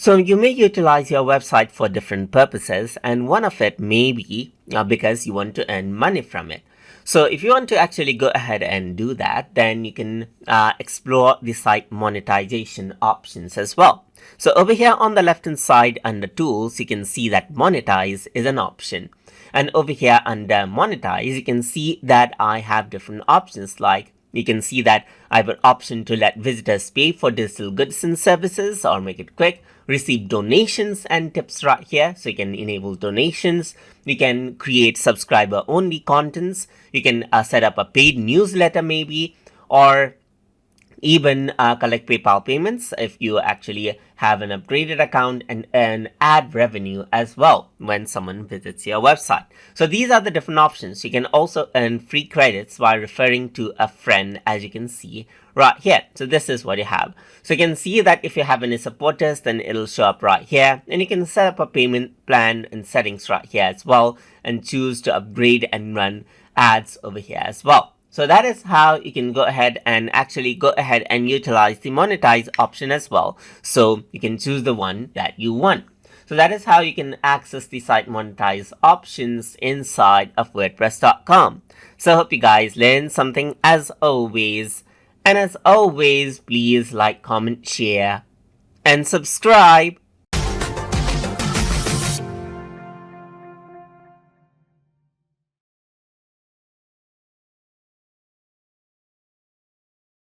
So you may utilize your website for different purposes, and one of it may be because you want to earn money from it. So if you want to actually go ahead and do that, then you can explore the site monetization options as well. So over here on the left hand side under tools, you can see that monetize is an option. And over here under monetize, you can see that I have different options. Like you can see that I have an option to let visitors pay for digital goods and services or make it quick, receive donations and tips right here. So you can enable donations. You can create subscriber only contents. You can set up a paid newsletter maybe, or even collect PayPal payments if you actually have an upgraded account, and add revenue as well when someone visits your website. So these are the different options. You can also earn free credits by referring to a friend, as you can see right here. So this is what you have. So you can see that if you have any supporters, then it'll show up right here, and you can set up a payment plan and settings right here as well, and choose to upgrade and run ads over here as well. So that is how you can go ahead and utilize the monetize option as well. So you can choose the one that you want. So that is how you can access the site monetize options inside of wordpress.com. So I hope you guys learned something as always. And as always, please like, comment, share, and subscribe.